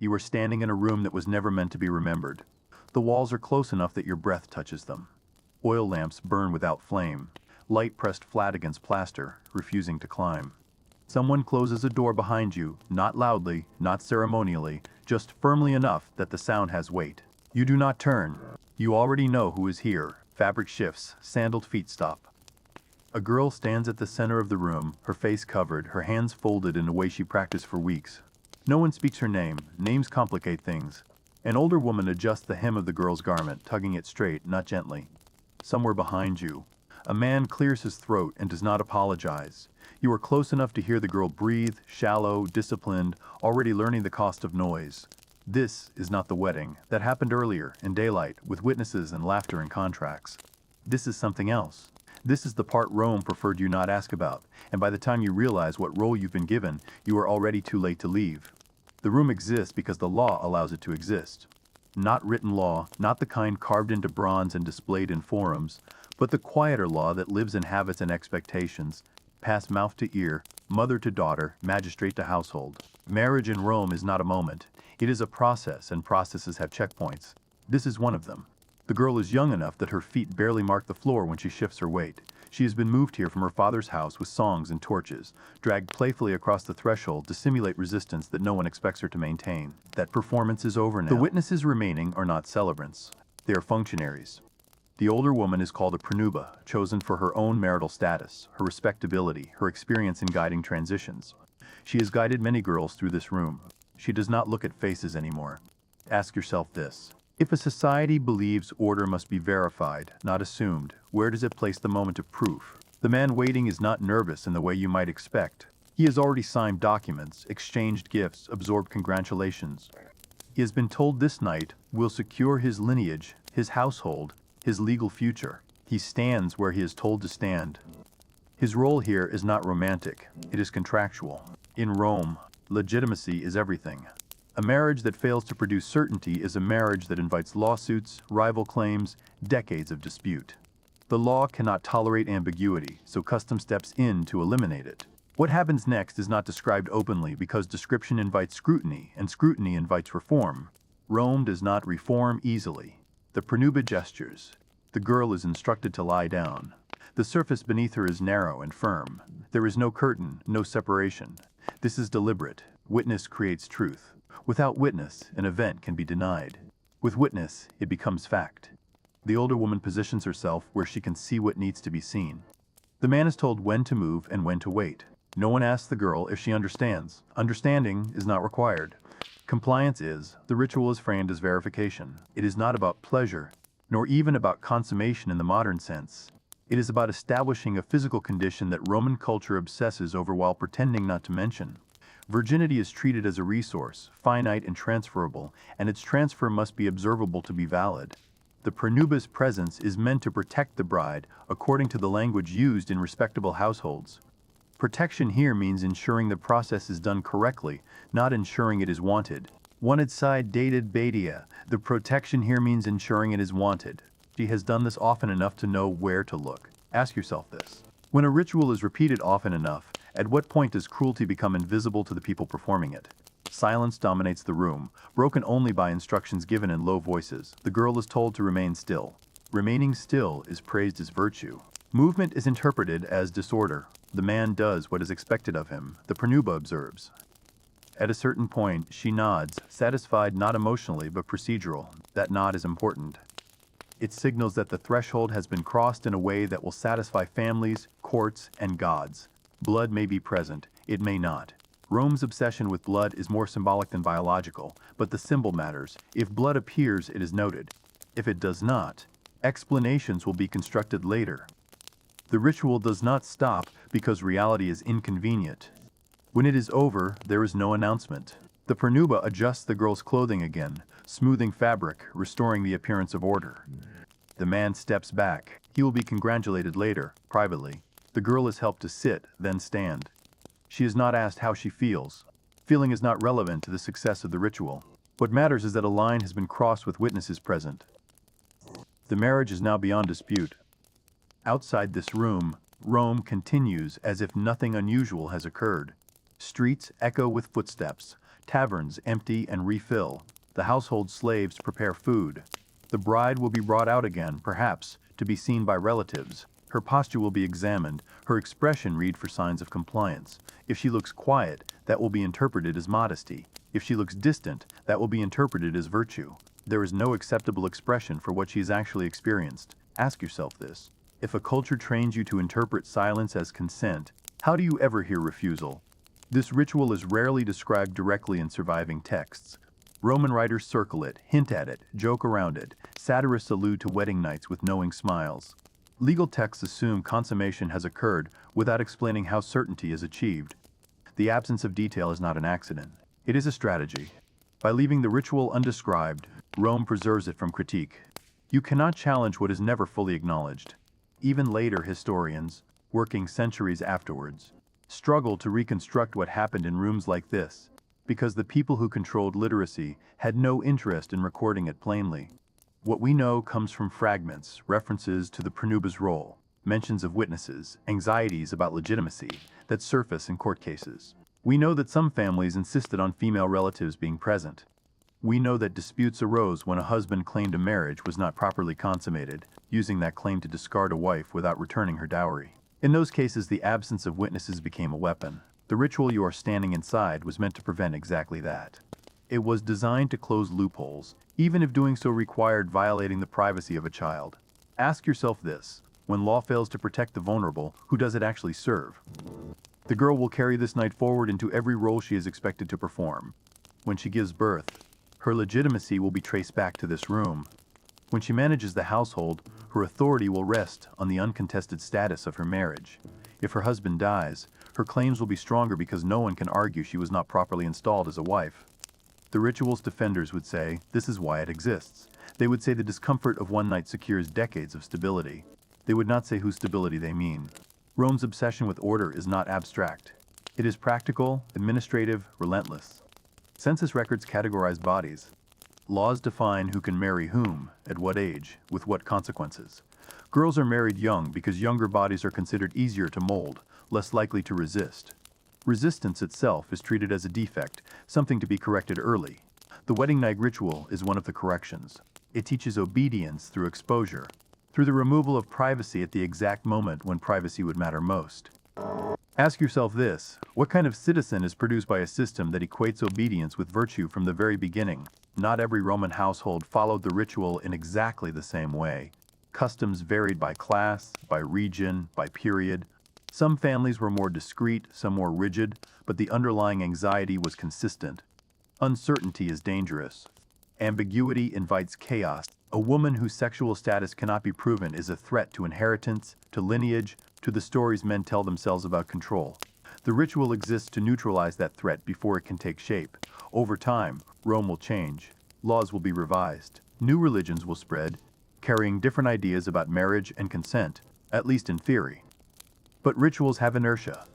You are standing in a room that was never meant to be remembered. The walls are close enough that your breath touches them. Oil lamps burn without flame, light pressed flat against plaster, refusing to climb. Someone closes a door behind you, not loudly, not ceremonially, just firmly enough that the sound has weight. You do not turn. You already know who is here. Fabric shifts, sandaled feet stop. A girl stands at the center of the room, her face covered, her hands folded in a way she practiced for weeks. No one speaks her name. Names complicate things. An older woman adjusts the hem of the girl's garment, tugging it straight, not gently. Somewhere behind you, a man clears his throat and does not apologize. You are close enough to hear the girl breathe, shallow, disciplined, already learning the cost of noise. This is not the wedding that happened earlier, in daylight, with witnesses and laughter and contracts. This is something else. This is the part Rome preferred you not ask about, and by the time you realize what role you've been given, you are already too late to leave. The room exists because the law allows it to exist. Not written law, not the kind carved into bronze and displayed in forums, but the quieter law that lives in habits and expectations, passed mouth to ear, mother to daughter, magistrate to household. Marriage in Rome is not a moment. It is a process, and processes have checkpoints. This is one of them. The girl is young enough that her feet barely mark the floor when she shifts her weight. She has been moved here from her father's house with songs and torches, dragged playfully across the threshold to simulate resistance that no one expects her to maintain. That performance is over now. The witnesses remaining are not celebrants. They are functionaries. The older woman is called a pronuba, chosen for her own marital status, her respectability, her experience in guiding transitions. She has guided many girls through this room. She does not look at faces anymore. Ask yourself this. If a society believes order must be verified, not assumed, where does it place the moment of proof? The man waiting is not nervous in the way you might expect. He has already signed documents, exchanged gifts, absorbed congratulations. He has been told this night will secure his lineage, his household, his legal future. He stands where he is told to stand. His role here is not romantic, it is contractual. In Rome, legitimacy is everything. A marriage that fails to produce certainty is a marriage that invites lawsuits, rival claims, decades of dispute. The law cannot tolerate ambiguity, so custom steps in to eliminate it. What happens next is not described openly because description invites scrutiny, and scrutiny invites reform. Rome does not reform easily. The pronuba gestures. The girl is instructed to lie down. The surface beneath her is narrow and firm. There is no curtain, no separation. This is deliberate. Witness creates truth. Without witness, an event can be denied. With witness, it becomes fact. The older woman positions herself where she can see what needs to be seen. The man is told when to move and when to wait. No one asks the girl if she understands. Understanding is not required. Compliance is. The ritual is framed as verification. It is not about pleasure, nor even about consummation in the modern sense. It is about establishing a physical condition that Roman culture obsesses over while pretending not to mention. Virginity is treated as a resource, finite and transferable, and its transfer must be observable to be valid. The pronuba's presence is meant to protect the bride, according to the language used in respectable households. Protection here means ensuring the process is done correctly, not ensuring it is wanted. Wanted side dated Badia. The protection here means ensuring it is wanted. She has done this often enough to know where to look. Ask yourself this. When a ritual is repeated often enough, at what point does cruelty become invisible to the people performing it? Silence dominates the room, broken only by instructions given in low voices. The girl is told to remain still. Remaining still is praised as virtue. Movement is interpreted as disorder. The man does what is expected of him. The pronuba observes. At a certain point, she nods, satisfied not emotionally but procedural. That nod is important. It signals that the threshold has been crossed in a way that will satisfy families, courts, and gods. Blood may be present, it may not. Rome's obsession with blood is more symbolic than biological, but the symbol matters. If blood appears, it is noted. If it does not, explanations will be constructed later. The ritual does not stop because reality is inconvenient. When it is over, there is no announcement. The pronuba adjusts the girl's clothing again, smoothing fabric, restoring the appearance of order. The man steps back. He will be congratulated later, privately. The girl is helped to sit, then stand. She is not asked how she feels. Feeling is not relevant to the success of the ritual. What matters is that a line has been crossed with witnesses present. The marriage is now beyond dispute. Outside this room, Rome continues as if nothing unusual has occurred. Streets echo with footsteps. Taverns empty and refill. The household slaves prepare food. The bride will be brought out again, perhaps, to be seen by relatives. Her posture will be examined, her expression read for signs of compliance. If she looks quiet, that will be interpreted as modesty. If she looks distant, that will be interpreted as virtue. There is no acceptable expression for what she has actually experienced. Ask yourself this. If a culture trains you to interpret silence as consent, how do you ever hear refusal? This ritual is rarely described directly in surviving texts. Roman writers circle it, hint at it, joke around it. Satirists allude to wedding nights with knowing smiles. Legal texts assume consummation has occurred without explaining how certainty is achieved. The absence of detail is not an accident. It is a strategy. By leaving the ritual undescribed, Rome preserves it from critique. You cannot challenge what is never fully acknowledged. Even later historians, working centuries afterwards, struggle to reconstruct what happened in rooms like this, because the people who controlled literacy had no interest in recording it plainly. What we know comes from fragments, references to the pronuba's role, mentions of witnesses, anxieties about legitimacy that surface in court cases. We know that some families insisted on female relatives being present. We know that disputes arose when a husband claimed a marriage was not properly consummated, using that claim to discard a wife without returning her dowry. In those cases, the absence of witnesses became a weapon. The ritual you are standing inside was meant to prevent exactly that. It was designed to close loopholes, even if doing so required violating the privacy of a child. Ask yourself this: when law fails to protect the vulnerable, who does it actually serve? The girl will carry this night forward into every role she is expected to perform. When she gives birth, her legitimacy will be traced back to this room. When she manages the household, her authority will rest on the uncontested status of her marriage. If her husband dies, her claims will be stronger because no one can argue she was not properly installed as a wife. The ritual's defenders would say, this is why it exists. They would say the discomfort of one night secures decades of stability. They would not say whose stability they mean. Rome's obsession with order is not abstract. It is practical, administrative, relentless. Census records categorize bodies. Laws define who can marry whom, at what age, with what consequences. Girls are married young because younger bodies are considered easier to mold, less likely to resist. Resistance itself is treated as a defect, something to be corrected early. The wedding night ritual is one of the corrections. It teaches obedience through exposure, through the removal of privacy at the exact moment when privacy would matter most. Ask yourself this: what kind of citizen is produced by a system that equates obedience with virtue from the very beginning? Not every Roman household followed the ritual in exactly the same way. Customs varied by class, by region, by period. Some families were more discreet, some more rigid, but the underlying anxiety was consistent. Uncertainty is dangerous. Ambiguity invites chaos. A woman whose sexual status cannot be proven is a threat to inheritance, to lineage, to the stories men tell themselves about control. The ritual exists to neutralize that threat before it can take shape. Over time, Rome will change. Laws will be revised. New religions will spread, carrying different ideas about marriage and consent, at least in theory. But rituals have inertia.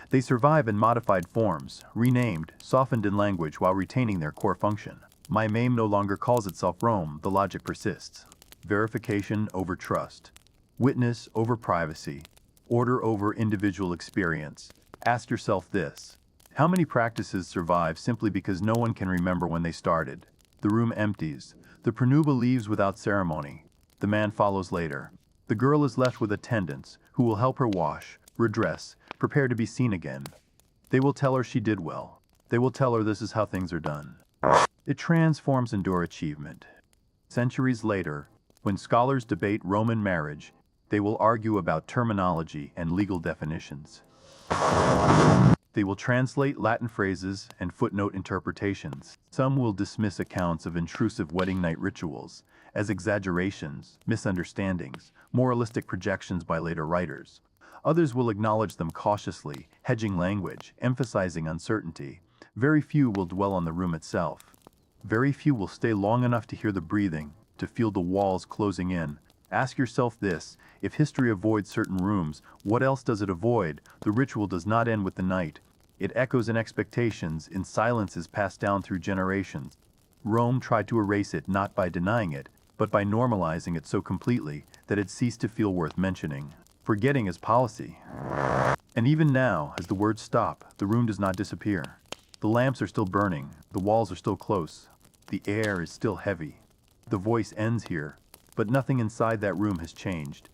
They survive in modified forms, renamed, softened in language while retaining their core function. My name no longer calls itself Rome, the logic persists. Verification over trust. Witness over privacy. Order over individual experience. Ask yourself this: how many practices survive simply because no one can remember when they started? The room empties. The pronuba leaves without ceremony. The man follows later. The girl is left with attendants, who will help her wash, redress, prepare to be seen again. They will tell her she did well. They will tell her this is how things are done. It transforms into achievement. Centuries later, when scholars debate Roman marriage, they will argue about terminology and legal definitions. They will translate Latin phrases and footnote interpretations. Some will dismiss accounts of intrusive wedding night rituals as exaggerations, misunderstandings, moralistic projections by later writers. Others will acknowledge them cautiously, hedging language, emphasizing uncertainty. Very few will dwell on the room itself. Very few will stay long enough to hear the breathing, to feel the walls closing in. Ask yourself this: if history avoids certain rooms, what else does it avoid? The ritual does not end with the night. It echoes in expectations, in silences passed down through generations. Rome tried to erase it not by denying it, but by normalizing it so completely that it ceased to feel worth mentioning. Forgetting is policy. And even now, as the words stop, the room does not disappear. The lamps are still burning, the walls are still close, the air is still heavy. The voice ends here, but nothing inside that room has changed.